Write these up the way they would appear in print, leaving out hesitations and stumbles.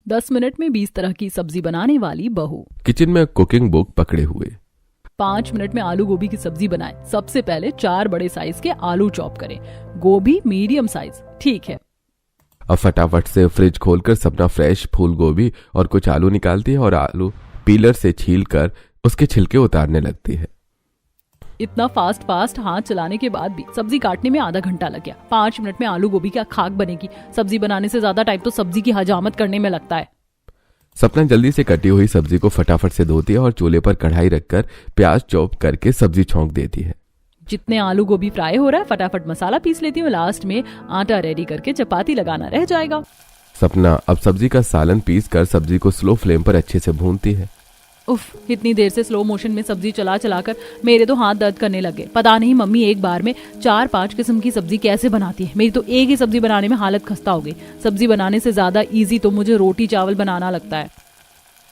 10 minute में 20 तरह की सब्जी बनाने वाली बहू। किचन में कुकिंग बुक पकड़े हुए। 5 मिनट में आलू गोभी की सब्जी बनाएं। सबसे पहले 4 बड़े साइज के आलू चॉप करें, गोभी मीडियम साइज। ठीक है। अब फटाफट से फ्रिज खोलकर सपना फ्रेश फूल गोभी और कुछ आलू निकालती है और आलू पीलर से छीलकर उसके छिलके उतारने लगती है। इतना फास्ट हाथ चलाने के बाद भी सब्जी काटने में आधा घंटा लग गया। 5 मिनट में आलू गोभी का खाक बनेगी। सब्जी बनाने से ज्यादा टाइम तो सब्जी की हजामत करने में लगता है। सपना जल्दी से कटी हुई सब्जी को फटाफट से धोती है और चूल्हे पर कढ़ाई रखकर प्याज चॉप करके सब्जी छौंक देती है। जितने आलू गोभी फ्राई हो रहा है फटाफट मसाला पीस लेती हूँ। लास्ट में आटा रेडी करके चपाती लगाना रह जाएगा। सपना अब सब्जी का सालन पीस कर सब्जी को स्लो फ्लेम पर अच्छे से भूनती है। उफ, इतनी देर से स्लो मोशन में सब्जी चला कर मेरे तो हाथ दर्द करने लगे। पता नहीं मम्मी एक बार में 4-5 किस्म की सब्जी कैसे बनाती है। मेरी तो एक ही सब्जी बनाने में हालत खस्ता हो गई। सब्जी बनाने से ज्यादा इजी तो मुझे रोटी चावल बनाना लगता है।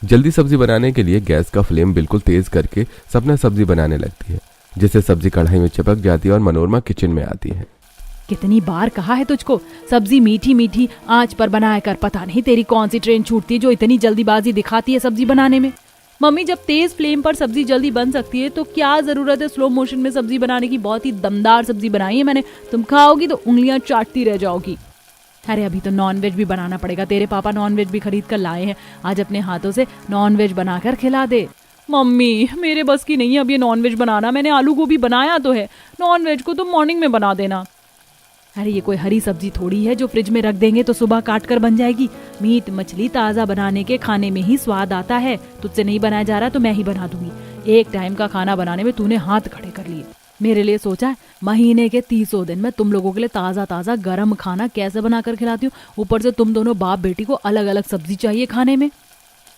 जल्दी सब्जी बनाने के लिए गैस का फ्लेम बिल्कुल तेज करके सपना सब्जी बनाने लगती है, जिससे सब्जी कढ़ाई में चिपक जाती है और मनोरमा किचन में आती है। कितनी बार कहा है तुझको सब्जी मीठी मीठी आंच पर बनाया कर। पता नहीं तेरी कौन सी ट्रेन छूटती है जो इतनी जल्दीबाजी दिखाती है सब्जी बनाने में। मम्मी, जब तेज फ्लेम पर सब्जी जल्दी बन सकती है तो क्या जरूरत है स्लो मोशन में सब्जी बनाने की। बहुत ही दमदार सब्जी बनाई है मैंने। तुम खाओगी तो उंगलियां चाटती रह जाओगी। अरे अभी तो नॉनवेज भी बनाना पड़ेगा। तेरे पापा नॉनवेज भी खरीद कर लाए हैं। आज अपने हाथों से नॉनवेज बनाकर खिला दे। मम्मी, मेरे बस की नहीं है अब ये नॉनवेज बनाना। मैंने आलू गोभी बनाया तो है, नॉनवेज को तो मॉर्निंग में बना देना। अरे ये कोई हरी सब्जी थोड़ी है जो फ्रिज में रख देंगे तो सुबह काट कर बन जाएगी। मीट मछली ताज़ा बनाने के खाने में ही स्वाद आता है। तुझसे नहीं बनाया जा रहा तो मैं ही बना दूंगी। एक टाइम का खाना बनाने में तूने हाथ खड़े कर लिए। मेरे लिए सोचा है महीने के 30 दिन में तुम लोगों के लिए ताज़ा ताज़ा गर्म खाना कैसे बनाकर खिलाती हूँ। ऊपर से तुम दोनों बाप बेटी को अलग अलग सब्जी चाहिए खाने में।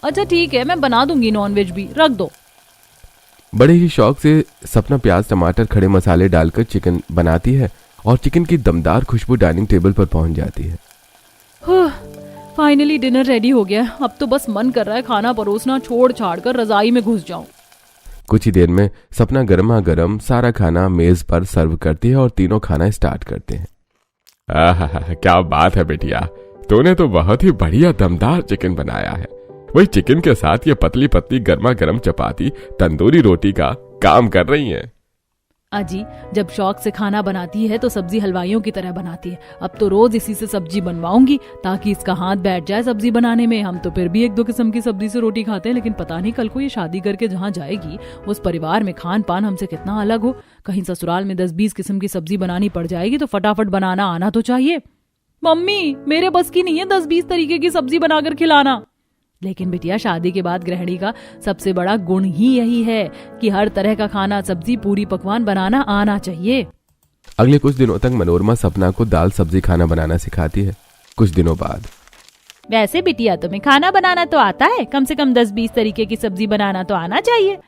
अच्छा ठीक है, मैं बना दूंगी नॉनवेज भी, रख दो। बड़े ही शौक से सपना प्याज टमाटर खड़े मसाले डालकर चिकन बनाती है और चिकन की दमदार खुशबू डाइनिंग टेबल पर पहुंच जाती है। फाइनली डिनर रेडी हो गया। अब तो बस मन कर रहा है खाना परोसना छोड़ छाड़ कर रजाई में घुस जाऊं। कुछ ही देर में सपना गर्मा गर्म सारा खाना मेज पर सर्व करती है और तीनों खाना स्टार्ट करते हैं। क्या बात है बेटिया, तूने तो बहुत ही बढ़िया दमदार चिकन बनाया है। वही चिकन के साथ ये पतली पतली गर्मा गर्म चपाती तंदूरी रोटी का काम कर रही है। अजी, जब शौक से खाना बनाती है तो सब्जी हलवाइयों की तरह बनाती है। अब तो रोज इसी से सब्जी बनवाऊंगी ताकि इसका हाथ बैठ जाए सब्जी बनाने में। हम तो फिर भी 1-2 किस्म की सब्जी से रोटी खाते हैं, लेकिन पता नहीं कल को ये शादी करके जहाँ जाएगी उस परिवार में खान पान हमसे कितना अलग हो। कहीं ससुराल में 10-20 किस्म की सब्जी बनानी पड़ जाएगी तो फटाफट बनाना आना तो चाहिए। मम्मी, मेरे बस की नहीं है 10-20 तरीके की सब्जी बनाकर खिलाना। लेकिन बिटिया, शादी के बाद गृहिणी का सबसे बड़ा गुण ही यही है कि हर तरह का खाना सब्जी पूरी पकवान बनाना आना चाहिए। अगले कुछ दिनों तक मनोरमा सपना को दाल सब्जी खाना बनाना सिखाती है। कुछ दिनों बाद, वैसे बिटिया तुम्हें खाना बनाना तो आता है, कम से कम 10-20 तरीके की सब्जी बनाना तो आना चाहिए।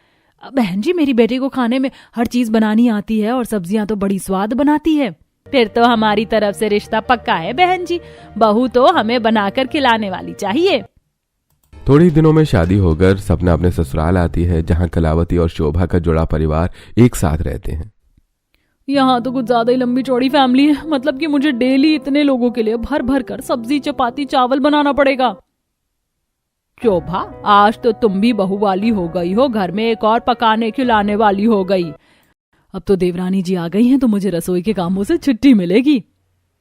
बहन जी, मेरी बेटी को खाने में हर चीज बनानी आती है और सब्जियां तो बड़ी स्वाद बनाती है। फिर तो हमारी तरफ से रिश्ता पक्का है बहन जी। बहू तो हमें बनाकर खिलाने वाली चाहिए। थोड़े ही दिनों में शादी होकर सपना अपने ससुराल आती है, जहां कलावती और शोभा का जुड़ा परिवार एक साथ रहते हैं। यहाँ तो कुछ ज्यादा ही लंबी चौड़ी फैमिली है। मतलब कि मुझे डेली इतने लोगों के लिए भर भर कर सब्जी चपाती चावल बनाना पड़ेगा। शोभा, आज तो तुम भी बहू वाली हो गई हो, घर में एक और पकाने खिलाने वाली हो गई। अब तो देवरानी जी आ गई हैं तो मुझे रसोई के कामों से छुट्टी मिलेगी।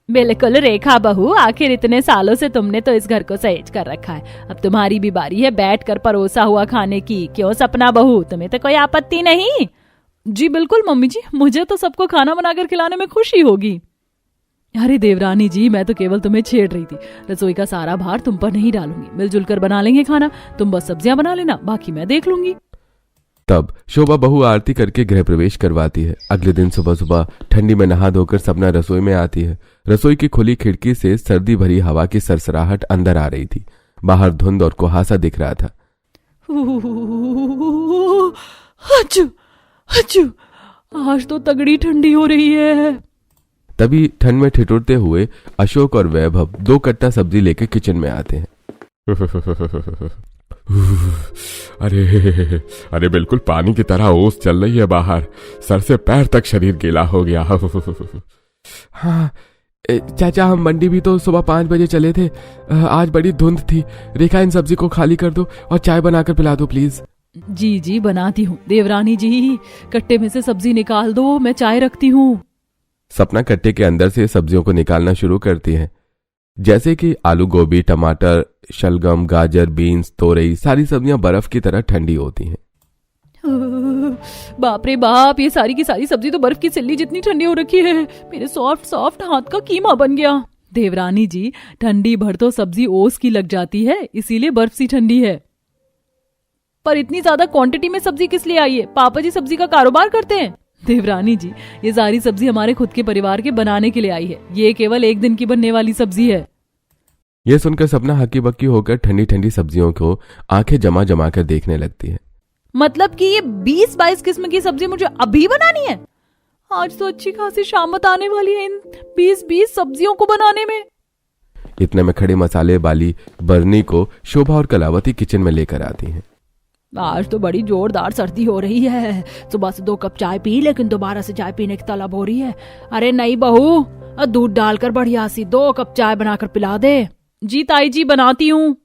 बिल्कुल रेखा बहू, आखिर इतने सालों से तुमने तो इस घर को सहेज कर रखा है। अब तुम्हारी भी बारी है बैठ कर परोसा हुआ खाने की। क्यों सपना बहू, तुम्हें तो कोई आपत्ति नहीं? जी बिल्कुल मम्मी जी, मुझे तो सबको खाना बनाकर खिलाने में खुशी होगी। अरे देवरानी जी, मैं तो केवल तुम्हें छेड़ रही थी। रसोई का सारा भार तुम पर नहीं डालूंगी। मिलजुल कर बना लेंगे खाना। तुम बस सब्जियां बना लेना, बाकी मैं देख लूंगी। तब शोभा बहू आरती करके गृह प्रवेश करवाती है। अगले दिन सुबह सुबह ठंडी में नहा धोकर सपना रसोई में आती है। रसोई की खुली खिड़की से सर्दी भरी हवा की सरसराहट अंदर आ रही थी। बाहर धुंध और कुहासा दिख रहा था। अच्छू, अच्छू, आज तो तगड़ी ठंडी हो रही है। तभी ठंड में ठिठुरते हुए अशोक और वैभव 2 कट्टा सब्जी लेकर किचन में आते हैं। अरे बिल्कुल पानी की तरह ओस चल रही है बाहर। सर से पैर तक शरीर गीला हो गया। हाँ, चाचा हम मंडी भी तो सुबह 5 बजे चले थे। आज बड़ी धुंध थी। रेखा इन सब्जी को खाली कर दो और चाय बनाकर पिला दो प्लीज। जी जी बनाती हूँ। देवरानी जी कट्टे में से सब्जी निकाल दो, मैं चाय रखती हूँ। सपना कट्टे के अंदर से सब्जियों को निकालना शुरू करती है, जैसे कि आलू, गोभी, टमाटर, शलगम, गाजर, बीन्स, तोरई। सारी सब्जियां बर्फ की तरह ठंडी होती हैं। बाप रे बाप, ये सारी की सारी सब्जी तो बर्फ की सिल्ली जितनी ठंडी हो रखी है। मेरे सॉफ्ट सॉफ्ट हाथ का कीमा बन गया। देवरानी जी ठंडी भर तो सब्जी ओस की लग जाती है, इसीलिए बर्फ सी ठंडी है। पर इतनी ज्यादा क्वांटिटी में सब्जी किस लिए आई है? पापा जी सब्जी का कारोबार करते हैं। देवरानी जी ये सारी सब्जी हमारे खुद के परिवार के बनाने के लिए आई है। ये केवल एक दिन की बनने वाली सब्जी है। यह सुनकर सपना हक्की बक्की होकर ठंडी ठंडी सब्जियों को आंखें जमा जमा कर देखने लगती है। मतलब कि ये 20-22 किस्म की सब्जी मुझे अभी बनानी है? आज तो अच्छी खासी शाम बताने वाली है इन 20-20 सब्जियों को बनाने में। इतने में खड़े मसाले वाली बरनी को शोभा और कलावती किचन में लेकर आती हैं। आज तो बड़ी जोरदार सर्दी हो रही है। सुबह से 2 कप चाय पी, लेकिन दोबारा से चाय पीने की तलब हो रही है। अरे नहीं बहू, दूध डालकर बढ़िया सी 2 कप चाय बनाकर पिला दे। जी ताई जी बनाती हूँ।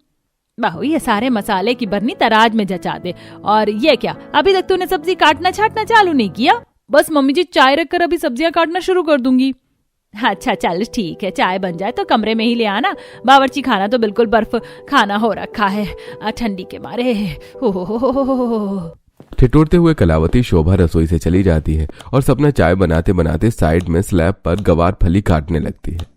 बहू ये सारे मसाले की बरनी तराज में जचा दे। और ये क्या, अभी तक तूने सब्जी काटना छाटना चालू नहीं किया? बस मम्मी जी चाय रखकर अभी सब्जियां काटना शुरू कर दूंगी। अच्छा चल ठीक है, चाय बन जाए तो कमरे में ही ले आना। बावर्ची खाना तो बिल्कुल बर्फ खाना हो रखा है ठंडी के मारे। हो। ठिठुरते हुए कलावती शोभा रसोई से चली जाती है और सपना चाय बनाते बनाते साइड में स्लैब पर गवार फली काटने लगती है।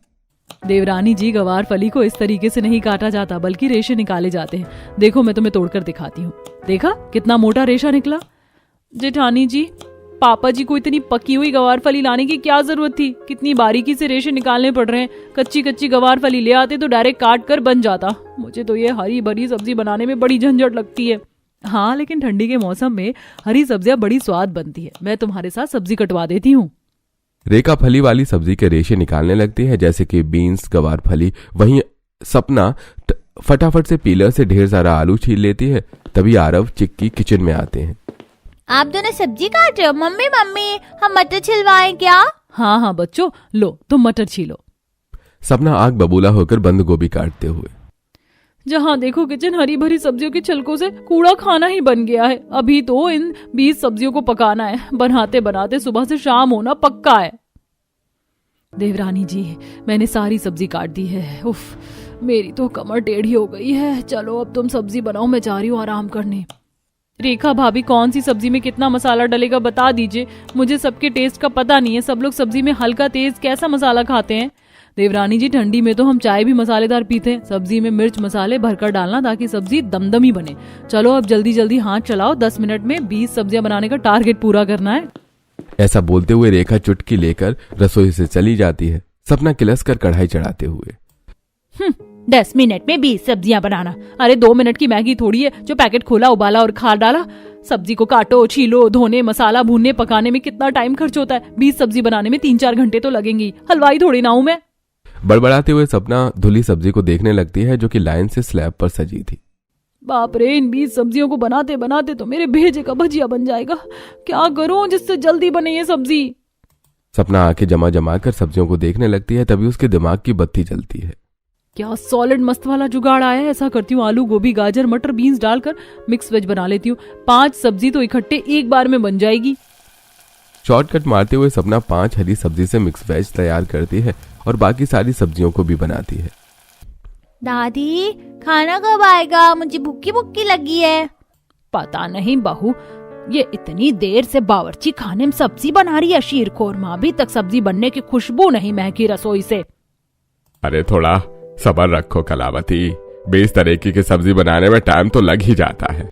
देवरानी जी गवार फली को इस तरीके से नहीं काटा जाता, बल्कि रेशे निकाले जाते हैं। देखो मैं तुम्हें तोड़कर दिखाती हूँ। देखा कितना मोटा रेशा निकला? जेठानी जी पापा जी को इतनी पकी हुई गवार फली लाने की क्या जरूरत थी? कितनी बारीकी से रेशे निकालने पड़ रहे हैं। कच्ची कच्ची गवार फली ले आते तो डायरेक्ट काट कर बन जाता। मुझे तो ये हरी भरी सब्जी बनाने में बड़ी झंझट लगती है। हाँ लेकिन ठंडी के मौसम में हरी सब्जियां बड़ी स्वाद बनती है। मैं तुम्हारे साथ सब्जी कटवा देती हूँ। रेखा फली वाली सब्जी के रेशे निकालने लगती है, जैसे कि बीन्स, गवार फली। वहीं सपना फटाफट से पीलर से ढेर सारा आलू छील लेती है। तभी आरव, चिक्की किचन में आते हैं। आप दोनों सब्जी काट रहे हो? मम्मी मम्मी हम मटर छिलवाएं क्या? हाँ हाँ बच्चों, लो तुम मटर छीलो। सपना आग बबूला होकर बंद गोभी काटते हुए। जहाँ देखो किचन हरी भरी सब्जियों के छिलकों से कूड़ा खाना ही बन गया है। अभी तो इन 20 सब्जियों को पकाना है। बनाते बनाते सुबह से शाम होना पक्का है। देवरानी जी मैंने सारी सब्जी काट दी है। उफ, मेरी तो कमर टेढ़ी हो गई है। चलो अब तुम सब्जी बनाओ, मैं जा रही हूँ आराम करने। रेखा भाभी कौन सी सब्जी में कितना मसाला डलेगा बता दीजिए। मुझे सबके टेस्ट का पता नहीं है। सब लोग सब्जी में हल्का तेज कैसा मसाला खाते हैं? देवरानी जी ठंडी में तो हम चाय भी मसालेदार पीते हैं। सब्जी में मिर्च मसाले भरकर डालना ताकि सब्जी दमदमी बने। चलो अब जल्दी जल्दी हाथ चलाओ। 10 मिनट में 20 सब्जियां बनाने का टारगेट पूरा करना है। ऐसा बोलते हुए रेखा चुटकी लेकर रसोई से चली जाती है, सपना किलस कर कढ़ाई चढ़ाते हुए। 10 मिनट में 20 सब्जियां बनाना? अरे 2 मिनट की मैगी थोड़ी है जो पैकेट खोला, उबाला और खा डाला। सब्जी को काटो, छीलो, धोने, मसाला भूनने, पकाने में कितना टाइम खर्च होता है। 20 सब्जी बनाने में 3-4 घंटे तो लगेंगी। हलवाई थोड़ी ना हूं मैं। बड़बड़ाते हुए सपना धुली सब्जी को देखने लगती है जो कि लाइन से स्लैब पर सजी थी। बाप रे, इन 20 सब्जियों को बनाते बनाते तो मेरे भेजे का भजिया बन जाएगा। क्या करूं जिससे जल्दी बने ये सब्जी? सपना आंखें जमा जमा कर सब्जियों को देखने लगती है। तभी उसके दिमाग की बत्ती जलती है। क्या सॉलिड मस्त वाला जुगाड़ आया है। ऐसा करती हूँ, आलू, गोभी, गाजर, मटर, बीन्स डालकर मिक्स वेज बना लेती हूँ। 5 सब्जी तो इकट्ठे एक बार में बन जाएगी। शॉर्टकट मारते हुए सपना 5 हरी सब्जी से मिक्स वेज तैयार करती है और बाकी सारी सब्जियों को भी बनाती है। दादी खाना कब आएगा? मुझे भूखी भूखी लगी है। पता नहीं बहू, ये इतनी देर से बावर्ची खाने में सब्जी बना रही है शीरखोरमा। अभी तक सब्जी बनने की खुशबू नहीं महकी रसोई से। अरे थोड़ा सब्र रखो कलावती, 20 तरीके की सब्जी बनाने में टाइम तो लग ही जाता है।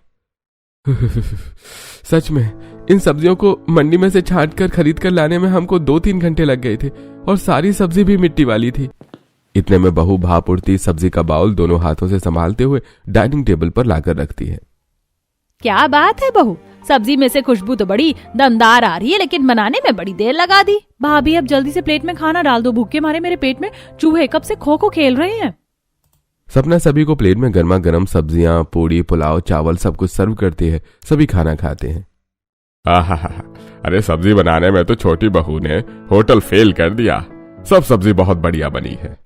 सच में इन सब्जियों को मंडी में से छांट कर खरीद कर लाने में हमको 2-3 घंटे लग गए थे और सारी सब्जी भी मिट्टी वाली थी। इतने में बहू भाप उड़ती सब्जी का बाउल दोनों हाथों से संभालते हुए डाइनिंग टेबल पर लाकर रखती है। क्या बात है बहू, सब्जी में से खुशबू तो बड़ी दमदार आ रही है, लेकिन बनाने में बड़ी देर लगा दी। भाभी अब जल्दी से प्लेट में खाना डाल दो। भूखे मारे मेरे पेट में चूहे कब से खो खो खेल रहे हैं। सपना सभी को प्लेट में गर्मा गर्म सब्जियां, पूड़ी, पुलाव, चावल सब कुछ सर्व करती है। सभी खाना खाते हैं। अरे सब्जी बनाने में तो छोटी बहू ने होटल फेल कर दिया। सब सब्जी बहुत बढ़िया बनी है।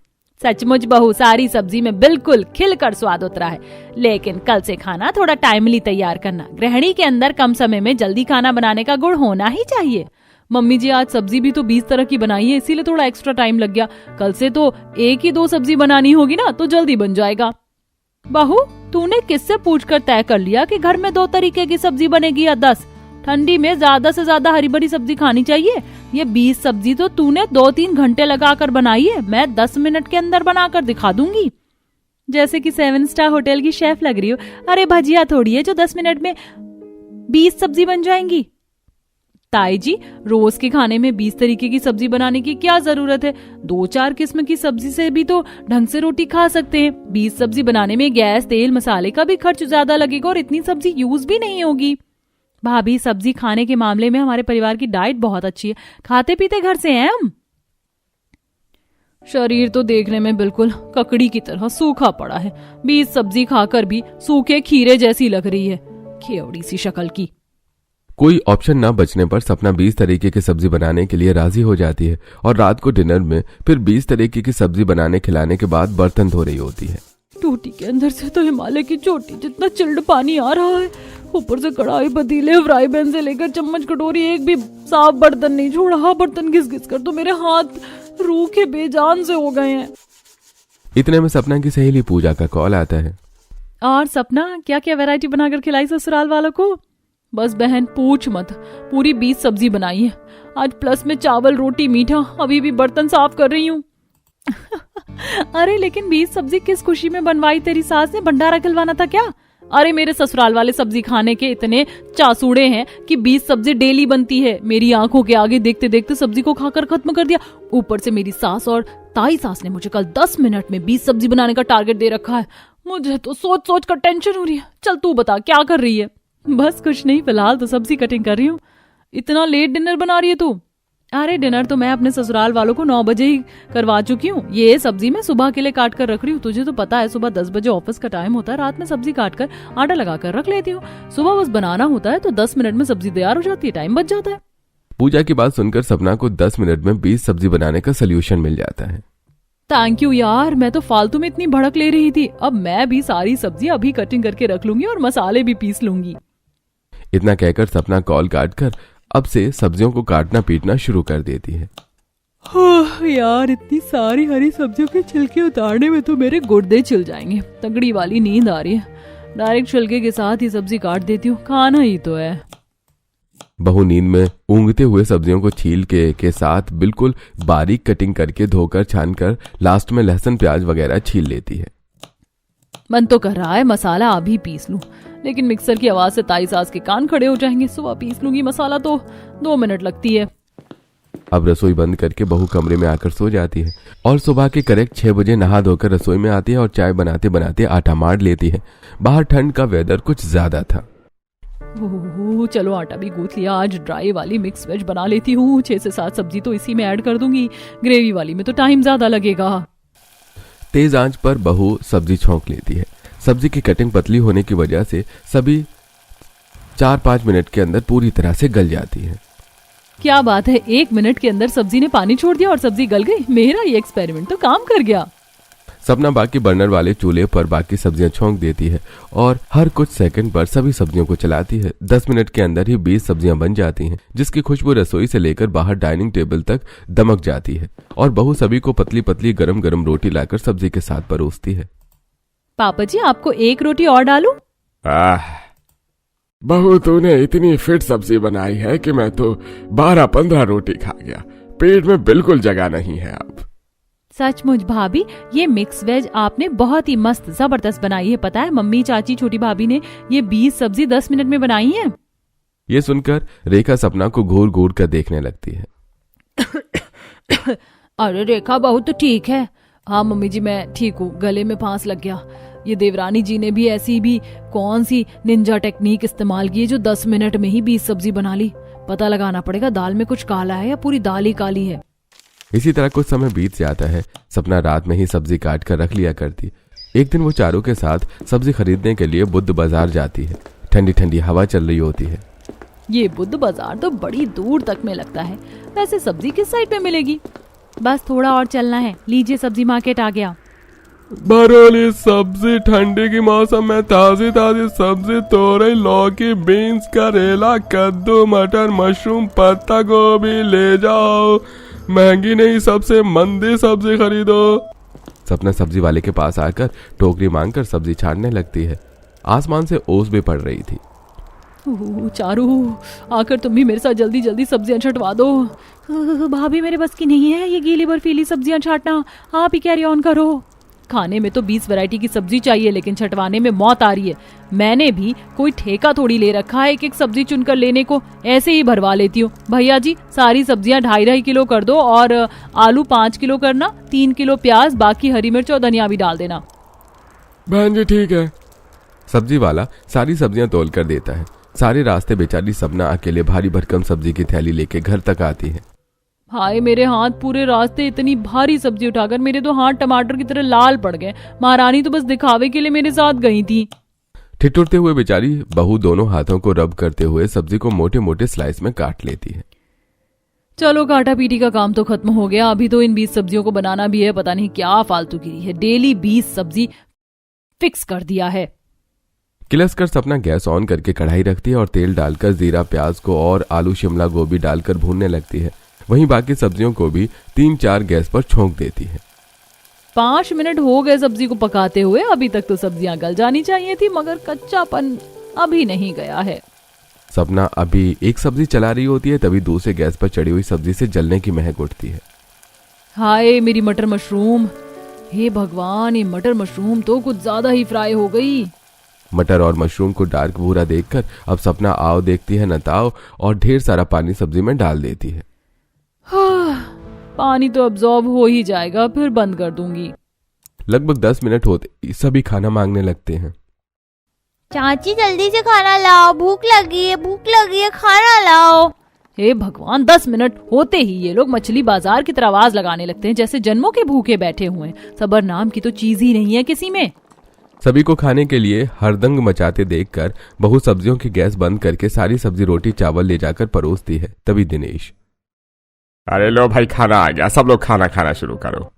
सचमुच बहू, सारी सब्जी में बिल्कुल खिलकर स्वाद उतरा है। लेकिन कल से खाना थोड़ा टाइमली तैयार करना। गृहिणी के अंदर कम समय में जल्दी खाना बनाने का गुण होना ही चाहिए। मम्मी जी, आज सब्जी भी तो 20 तरह की बनाई है, इसीलिए थोड़ा एक्स्ट्रा टाइम लग गया। कल से तो 1 ही 2 सब्जी बनानी होगी ना, तो जल्दी बन जाएगा। बहू, तूने किससे पूछकर तय कर लिया कि घर में 2 तरीके की सब्जी बनेगी या 10? ठंडी में ज्यादा से ज्यादा हरी भरी सब्जी खानी चाहिए। ये 20 सब्जी तो तूने 2-3 घंटे लगाकर बनाई है, मैं 10 मिनट के अंदर बनाकर दिखा दूंगी। जैसे कि 7 स्टार होटल की शेफ लग रही हो। अरे भजिया थोड़ी है जो 10 मिनट में 20 सब्जी बन जाएंगी। ताई जी, रोज के खाने में 20 तरीके की सब्जी बनाने की क्या जरूरत है? 2-4 किस्म की सब्जी से भी तो ढंग से रोटी खा सकते हैं। 20 सब्जी बनाने में गैस, तेल, मसाले का भी खर्च ज्यादा लगेगा और इतनी सब्जी यूज भी नहीं होगी। भाभी, सब्जी खाने के मामले में हमारे परिवार की डाइट बहुत अच्छी है। खाते पीते घर से हैं हम। शरीर तो देखने में बिल्कुल ककड़ी की तरह सूखा पड़ा है। 20 सब्जी खाकर भी सूखे खीरे जैसी लग रही है, खेवड़ी सी शक्ल की। कोई ऑप्शन न बचने पर सपना 20 तरीके की सब्जी बनाने के लिए राजी हो जाती है और रात को डिनर में फिर 20 तरीके की सब्जी बनाने खिलाने के बाद बर्तन धो रही होती है। टूटी के अंदर से तो हिमालय की चोटी जितना चिल्ड पानी आ रहा है। ऊपर से कढ़ाई, पतीले, फ्राई पैन से लेकर चम्मच, कटोरी, एक भी साफ बर्तन नहीं छोड़ा। बर्तन घिस घिस कर तो मेरे हाथ रूखे बेजान से हो गए हैं। इतने में सपना की सहेली पूजा का कॉल आता है। और सपना, क्या क्या वैरायटी बनाकर खिलाई ससुराल वालों को? बस बहन पूछ मत, पूरी 20 सब्जी बनाई है आज, प्लस में चावल, रोटी, मीठा। अभी भी बर्तन साफ कर रही हूँ। अरे लेकिन 20 सब्जी किस खुशी में बनवाई? तेरी सास ने भंडारा खिलवाना था क्या? अरे मेरे ससुराल वाले सब्जी खाने के इतने चासूड़े हैं कि 20 सब्जी डेली बनती है। मेरी आंखों के आगे देखते देखते सब्जी को खाकर खत्म कर दिया। ऊपर से मेरी सास और ताई सास ने मुझे कल 10 मिनट में 20 सब्जी बनाने का टारगेट दे रखा है। मुझे तो सोच सोच कर टेंशन हो रही है। चल तू बता, क्या कर रही है? बस कुछ नहीं, फिलहाल तो सब्जी कटिंग कर रही हूँ। इतना लेट डिनर बना रही है तू? अरे डिनर तो मैं अपने ससुराल वालों को 9 बजे ही करवा चुकी हूँ। ये सब्जी मैं सुबह के लिए काट कर रख रही हूँ। तुझे तो पता है सुबह 10 बजे ऑफिस का टाइम होता है। रात में सब्जी काट कर आटा लगा कर रख लेती हूँ। सुबह बस बनाना होता है तो 10 मिनट में सब्जी तैयार हो जाती है, टाइम बच जाता है। पूजा की बात सुनकर सपना को 10 मिनट में 20 सब्जी बनाने का सोल्यूशन मिल जाता है। थैंक यू यार, मैं तो फालतू में इतनी भड़क ले रही थी। अब मैं भी सारी सब्जी अभी कटिंग करके रख लूंगी और मसाले भी पीस लूंगी। इतना कहकर सपना कॉल काटकर अब से सब्जियों को काटना पीटना शुरू कर देती है। यार, इतनी सारी हरी सब्जियों के छिलके उतारने में तो मेरे गुर्दे छिल जाएंगे। तगड़ी वाली नींद आ रही है। डायरेक्ट छिलके के साथ ही सब्जी काट देती हूँ, खाना ही तो है। बहू नींद में ऊँघते हुए सब्जियों को छील के साथ बिल्कुल बारीक कटिंग करके धोकर छानकर लास्ट में लहसुन, प्याज वगैरह छील लेती है। मन तो कर रहा है मसाला अभी पीस लूं, लेकिन मिक्सर की आवाज से ताई सास के कान खड़े हो जाएंगे। सुबह पीस लूंगी, मसाला तो 2 मिनट लगती है। अब रसोई बंद करके बहू कमरे में आकर सो जाती है और सुबह के करेक्ट 6 बजे नहा धोकर रसोई में आती है और चाय बनाते बनाते आटा मार लेती है। बाहर ठंड का वेदर कुछ ज्यादा था। चलो आटा भी गूंथ लिया। आज ड्राई वाली मिक्स वेज बना लेती हूँ। 6 से 7 सब्जी तो इसी में ऐड कर दूंगी। ग्रेवी वाली में तो टाइम ज्यादा लगेगा। तेज आंच पर बहू सब्जी छौंक लेती है। सब्जी की कटिंग पतली होने की वजह से सभी 4-5 मिनट के अंदर पूरी तरह से गल जाती है। क्या बात है, 1 मिनट के अंदर सब्जी ने पानी छोड़ दिया और सब्जी गल गई। मेरा ये एक्सपेरिमेंट तो काम कर गया। सपना बाकी बर्नर वाले चूल्हे पर बाकी सब्जियां छौंक देती है और हर कुछ सेकंड पर सभी सब्जियों को चलाती है। 10 मिनट के अंदर ही 20 सब्जियां बन जाती हैं, जिसकी खुशबू रसोई से लेकर बाहर डाइनिंग टेबल तक दमक जाती है और बहू सभी को पतली पतली गरम गरम रोटी लाकर सब्जी के साथ परोसती है। पापा जी, आपको 1 रोटी और डालूं? बहू, तूने इतनी फिट सब्जी बनाई है कि मैं तो 12-15 रोटी खा गया। पेट में बिल्कुल जगह नहीं है अब। सचमुच भाभी, ये मिक्स वेज आपने बहुत ही मस्त जबरदस्त बनाई है। पता है मम्मी, चाची, छोटी भाभी ने ये 20 सब्जी 10 मिनट में बनाई है। ये सुनकर रेखा सपना को घूर घूर कर देखने लगती है। अरे रेखा, बहुत तो ठीक है। हाँ मम्मी जी, मैं ठीक हूँ। गले में फांस लग गया। ये देवरानी जी ने भी ऐसी भी कौन सी निंजा टेक्निक इस्तेमाल की है जो 10 मिनट में ही 20 सब्जी बना ली। पता लगाना पड़ेगा दाल में कुछ काला है या पूरी दाल ही काली है। इसी तरह कुछ समय बीत जाता है। सपना रात में ही सब्जी काट कर रख लिया करती। एक दिन वो चारों के साथ सब्जी खरीदने के लिए बुद्ध बाजार जाती है। ठंडी ठंडी हवा चल रही होती है। ये बुद्ध बाजार तो बड़ी दूर तक में लगता है। वैसे सब्जी किस साइड पे मिलेगी? बस थोड़ा और चलना है। लीजिए सब्जी मार्केट आ गया। बरोली सब्जी, ठंडी की मौसम में ताजी ताजी सब्जी, तोरई, लौकी, बीन्स, करेला, कद्दू, मटर, मशरूम, पत्ता गोभी ले जाओ। महंगी नहीं, सबसे मंदी सब्जी खरीदो। सपना सब्जी वाले के पास आकर टोकरी मांगकर सब्जी छाड़ने लगती है। आसमान से ओस भी पड़ रही थी। चारू, आकर तुम भी मेरे साथ जल्दी जल्दी सब्जियां छटवा दो। भाभी मेरे बस की नहीं है ये गीली बर्फीली सब्जियां छाटना, आप ही कैरी ऑन करो। खाने में तो 20 वैरायटी की सब्जी चाहिए, लेकिन छटवाने में मौत आ रही है। मैंने भी कोई ठेका थोड़ी ले रखा है एक एक सब्जी चुनकर लेने को, ऐसे ही भरवा लेती हूँ। भैया जी सारी सब्जियां 2.5 किलो कर दो, और आलू 5 किलो करना, 3 किलो प्याज, बाकी हरी मिर्च और धनिया भी डाल देना। बहन जी ठीक है। सब्जी वाला सारी सब्जियां तोल कर देता है। सारे रास्ते बेचारी सपना अकेले भारी भरकम सब्जी की थैली लेके घर तक आती है। हाय मेरे हाथ, पूरे रास्ते इतनी भारी सब्जी उठाकर मेरे तो हाथ टमाटर की तरह लाल पड़ गए। महारानी तो बस दिखावे के लिए मेरे साथ गई थी। ठिठुरते हुए बेचारी बहू दोनों हाथों को रब करते हुए सब्जी को मोटे मोटे स्लाइस में काट लेती है। चलो काटा पीटी का काम तो खत्म हो गया, अभी तो इन 20 सब्जियों को बनाना भी है। पता नहीं क्या फालतूगिरी है, डेली 20 सब्जी फिक्स कर दिया है। किलस कर सपना गैस ऑन करके कढ़ाई रखती है और तेल डालकर जीरा, प्याज को और आलू शिमला गोभी डालकर भूनने लगती है। वहीं बाकी सब्जियों को भी 3-4 गैस पर छोंक देती है। 5 मिनट हो गए सब्जी को पकाते हुए। अभी तक तो सब्जियां गल जानी चाहिए थी, मगर कच्चापन अभी नहीं गया है। सपना अभी एक सब्जी चला रही होती है, तभी दूसरे गैस पर चढ़ी हुई सब्जी से जलने की महक उठती है। हाय मेरी मटर मशरूम, हे भगवान, ये मटर मशरूम तो कुछ ज्यादा ही फ्राई हो गई। मटर और मशरूम को डार्क भूरा देखकर अब सपना आओ देखती है न ताओ और ढेर सारा पानी सब्जी में डाल देती है। पानी तो अब्जॉर्ब हो ही जाएगा, फिर बंद कर दूंगी। लगभग 10 मिनट होते सभी खाना मांगने लगते हैं। चाची जल्दी से खाना लाओ, भूख लगी है, खाना लाओ। हे भगवान, 10 मिनट होते ही ये लोग मछली बाजार की तरह आवाज लगाने लगते हैं, जैसे जन्मों के भूखे बैठे हुए हैं। सबर नाम की तो चीज ही नहीं है किसी में। सभी को खाने के लिए हरदंग मचाते देखकर बहू सब्जियों की गैस बंद करके सारी सब्जी रोटी चावल ले जाकर परोसती है। तभी दिनेश, अरे लो भाई खाना आ गया, सब लोग खाना खाना शुरू करो।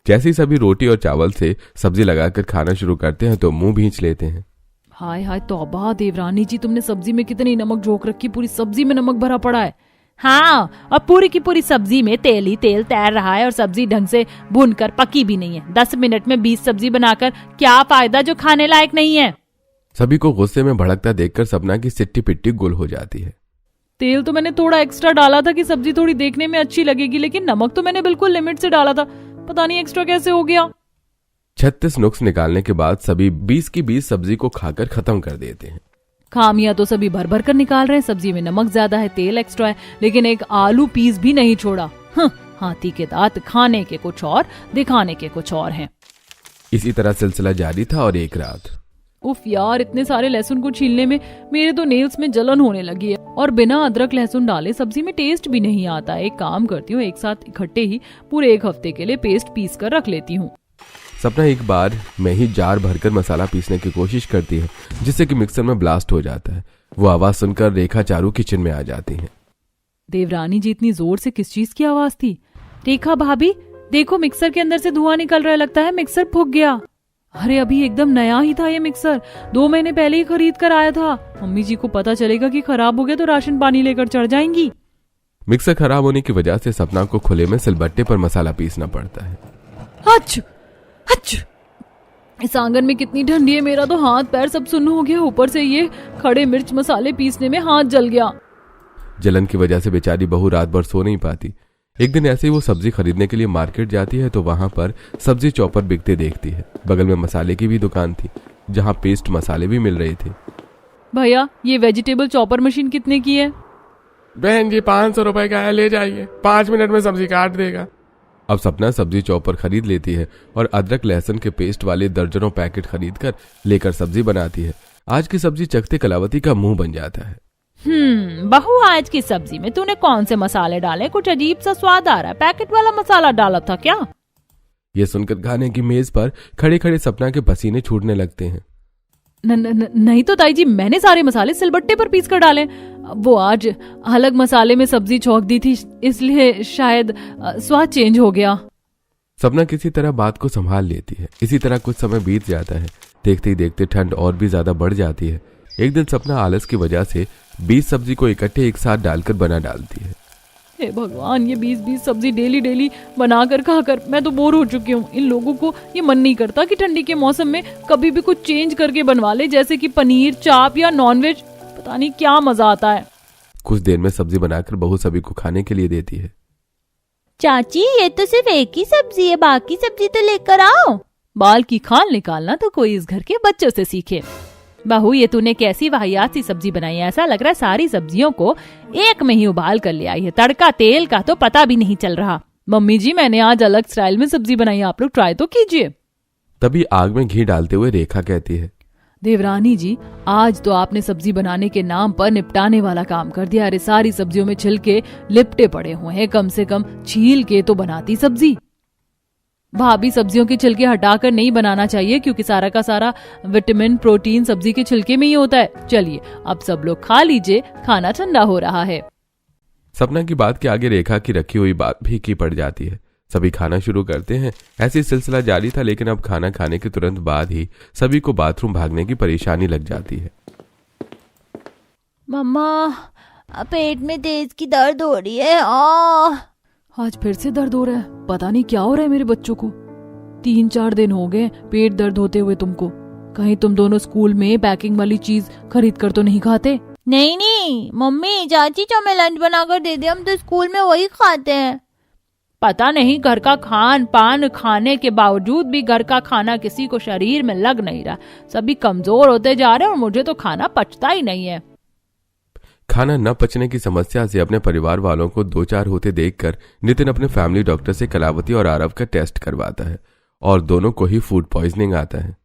जैसे ही सभी रोटी और चावल से सब्जी लगाकर खाना शुरू करते हैं तो मुंह भींच लेते हैं। हाय हाय तौबा, देवरानी जी तुमने सब्जी में कितनी नमक झोंक रखी, पूरी सब्जी में नमक भरा पड़ा है। हाँ, और पूरी की पूरी सब्जी में तेल ही तेल तैर रहा है, और सब्जी ढंग से भूनकर पकी भी नहीं है। 10 मिनट में 20 सब्जी बनाकर क्या फायदा जो खाने लायक नहीं है। सभी को गुस्से में भड़कता देखकर सपना की सिट्टी पिट्टी गुल हो जाती है। तेल तो मैंने थोड़ा एक्स्ट्रा डाला था कि सब्जी थोड़ी देखने में अच्छी लगेगी, लेकिन नमक तो मैंने बिल्कुल लिमिट से डाला था, पता नहीं एक्स्ट्रा कैसे हो गया। 36 नुक्स निकालने के बाद सभी 20 की 20 सब्जी को खाकर खत्म कर देते हैं। खामियां तो सभी भर भर कर निकाल रहे हैं। सब्जी में नमक ज्यादा है, तेल एक्स्ट्रा है, लेकिन एक आलू पीस भी नहीं छोड़ा। हाथी के दांत, खाने के कुछ और, दिखाने के कुछ और हैं। इसी तरह सिलसिला जारी था और एक रात, उफ यार, इतने सारे लहसुन को छीलने में मेरे तो नेल्स में जलन होने लगी है, और बिना अदरक लहसुन डाले सब्जी में टेस्ट भी नहीं आता। एक काम करती हूँ, एक साथ इकट्ठे ही पूरे 1 हफ्ते के लिए पेस्ट पीस कर रख लेती हूँ। सपना एक बार में ही जार भरकर मसाला पीसने की कोशिश करती है, जिससे कि मिक्सर में ब्लास्ट हो जाता है। वो आवाज सुनकर रेखा चारू किचन में आ जाती हैं। देवरानी जी, इतनी जोर से किस चीज की आवाज थी? रेखा भाभी देखो, मिक्सर के अंदर से धुआं निकल रहा है, लगता है मिक्सर फूक गया। अरे अभी एकदम नया ही था ये मिक्सर, 2 महीने पहले ही खरीद कर आया था। मम्मी जी को पता चलेगा कि खराब हो गया तो राशन पानी लेकर चढ़ जाएंगी। मिक्सर खराब होने की वजह से सपना को खुले में सिलबट्टे पर मसाला पीसना पड़ता है। अच्छ अच्छ, इस आंगन में कितनी ठंडी है, मेरा तो हाथ पैर सब सुन्न हो गया। ऊपर से ये खड़े मिर्च मसाले पीसने में हाथ जल गया। जलन की वजह से बेचारी बहू रात भर सो नहीं पाती। एक दिन ऐसे ही वो सब्जी खरीदने के लिए मार्केट जाती है तो वहां पर सब्जी चॉपर बिकते देखती है। बगल में मसाले की भी दुकान थी, जहां पेस्ट मसाले भी मिल रहे थे। भैया, ये वेजिटेबल चॉपर मशीन कितने की है? बहन जी 500 रुपए का है, ले जाइए, 5 मिनट में सब्जी काट देगा। अब सपना सब्जी चॉपर खरीद लेती है और अदरक लहसुन के पेस्ट वाले दर्जनों पैकेट खरीद कर लेकर सब्जी बनाती है। आज की सब्जी चखते कलावती का मुंह बन जाता है। बहू, आज की सब्जी में तूने कौन से मसाले डाले? कुछ अजीब सा स्वाद आ रहा है, पैकेट वाला मसाला डाला था क्या? ये सुनकर खाने की मेज पर खड़े खड़े सपना के पसीने छूटने लगते हैं। नहीं तो ताई जी, मैंने सारे मसाले सिलबट्टे पर पीस कर डाले। वो आज अलग मसाले में सब्जी छौंक दी थी, इसलिए शायद स्वाद चेंज हो गया। सपना किसी तरह बात को संभाल लेती है। इसी तरह कुछ समय बीत जाता है। देखते ही देखते ठंड और भी ज्यादा बढ़ जाती है। एक दिन सपना आलस की वजह से 20 सब्जी को इकट्ठे एक साथ डालकर बना डालती है। हे भगवान, ये 20 सब्जी डेली डेली बनाकर खाकर मैं तो बोर हो चुकी हूँ। इन लोगों को ये मन नहीं करता कि ठंडी के मौसम में कभी भी कुछ चेंज करके बनवा ले, जैसे कि पनीर, चाप या नॉनवेज। पता नहीं क्या मजा आता है। कुछ देर में सब्जी बनाकर बहू सभी को खाने के लिए देती है। चाची, ये तो सिर्फ एक ही सब्जी है, बाकी सब्जी तो लेकर आओ। बाल की खाल निकालना तो कोई इस घर के बच्चों से सीखे। बहू, ये तूने कैसी वाहियात सी सब्जी बनाई है। ऐसा लग रहा है सारी सब्जियों को एक में ही उबाल कर ले आई है। तड़का तेल का तो पता भी नहीं चल रहा। मम्मी जी, मैंने आज अलग स्टाइल में सब्जी बनाई है, आप लोग ट्राई तो कीजिए। तभी आग में घी डालते हुए रेखा कहती है, देवरानी जी, आज तो आपने सब्जी बनाने के नाम पर निपटाने वाला काम कर दिया। अरे सारी सब्जियों में छिलके लिपटे पड़े हुए हैं, कम से कम छील के तो बनाती सब्जी। भाभी, सब्जियों के छिलके हटाकर नहीं बनाना चाहिए, क्योंकि सारा का सारा विटामिन प्रोटीन सब्जी के छिलके में ही होता है। चलिए अब सब लोग खा लीजिए, खाना ठंडा हो रहा है। सपना की बात के आगे रेखा की रखी हुई बात भी की पड़ जाती है। सभी खाना शुरू करते हैं। ऐसी सिलसिला जारी था, लेकिन अब खाना खाने के तुरंत बाद ही सभी को बाथरूम भागने की परेशानी लग जाती है। मम्मा, पेट में तेज की दर्द हो रही है। आज फिर से दर्द हो रहा है। पता नहीं क्या हो रहा है मेरे बच्चों को। 3-4 दिन हो गए पेट दर्द होते हुए तुमको। कहीं तुम दोनों स्कूल में पैकिंग वाली चीज खरीद कर तो नहीं खाते? नहीं मम्मी, चाची जो हमें लंच बनाकर दे दे, हम तो स्कूल में वही खाते हैं। पता नहीं घर का खान पान खाने के बावजूद भी घर का खाना किसी को शरीर में लग नहीं रहा। सभी कमजोर होते जा रहे हैं और मुझे तो खाना पचता ही नहीं है। खाना न पचने की समस्या से अपने परिवार वालों को 2-4 होते देखकर नितिन अपने फैमिली डॉक्टर से कलावती और आरव का टेस्ट करवाता है और दोनों को ही फूड पॉइजनिंग आता है।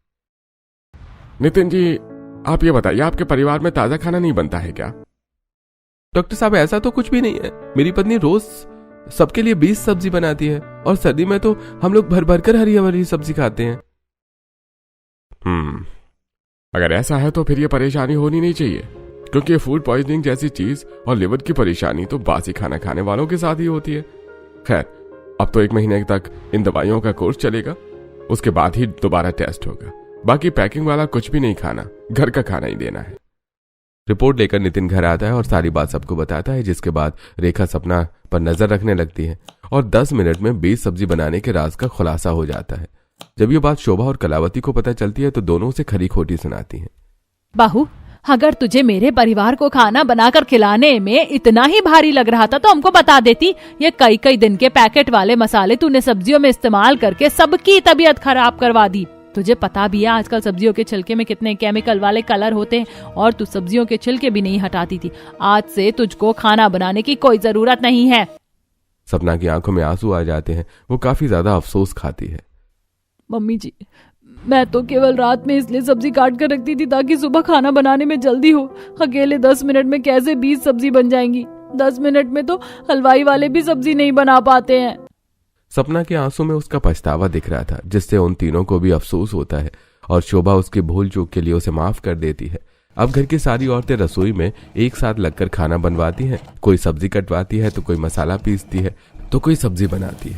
नितिन जी, आप ये बताइए, आपके परिवार में ताजा खाना नहीं बनता है क्या? डॉक्टर साहब, ऐसा तो कुछ भी नहीं है। मेरी पत्नी रोज सबके लिए 20 सब्जी बनाती है और सर्दी में तो हम लोग भर भर कर हरी हरी सब्जी खाते हैं। अगर ऐसा है तो फिर ये परेशानी होनी नहीं चाहिए, क्योंकि फूड पॉइजनिंग जैसी चीज और लिवर की परेशानी तो बासी खाना खाने वालों के साथ ही होती है। खैर, अब तो 1 महीने तक इन दवाइयों का कोर्स चलेगा, उसके बाद ही दोबारा टेस्ट होगा। बाकी पैकिंग वाला कुछ भी नहीं खाना, घर का खाना ही देना है। रिपोर्ट लेकर नितिन घर आता है और सारी बात सबको बताता है, जिसके बाद रेखा सपना पर नजर रखने लगती है और 10 मिनट में 20 सब्जी बनाने के राज का खुलासा हो जाता है। जब ये बात शोभा और कलावती को पता चलती है तो दोनों उसे खरी खोटी सुनाती हैं। बाहू, अगर तुझे मेरे परिवार को खाना बनाकर खिलाने में इतना ही भारी लग रहा था तो हमको बता देती। ये कई दिन के पैकेट वाले मसाले तूने सब्जियों में इस्तेमाल करके सबकी तबीयत खराब करवा दी। तुझे पता भी है आजकल सब्जियों के छिलके में कितने केमिकल वाले कलर होते हैं, और तू सब्जियों के छिलके भी नहीं हटाती थी। आज से तुझको खाना बनाने की कोई जरूरत नहीं है। सपना की आंखों में आंसू आ जाते हैं। वो काफी ज्यादा अफसोस खाती है। मम्मी जी, मैं तो केवल रात में इसलिए सब्जी काट कर रखती थी ताकि सुबह खाना बनाने में जल्दी हो। अकेले 10 मिनट में कैसे 20 सब्जी बन जाएंगी? 10 मिनट में तो हलवाई वाले भी सब्जी नहीं बना पाते हैं। सपना के आंसू में उसका पछतावा दिख रहा था, जिससे उन तीनों को भी अफसोस होता है और शोभा उसकी भूल चूक के लिए उसे माफ कर देती है। अब घर की सारी औरतें रसोई में एक साथ लगकर खाना बनवाती हैं। कोई सब्जी कटवाती है तो कोई मसाला पीसती है तो कोई सब्जी बनाती है।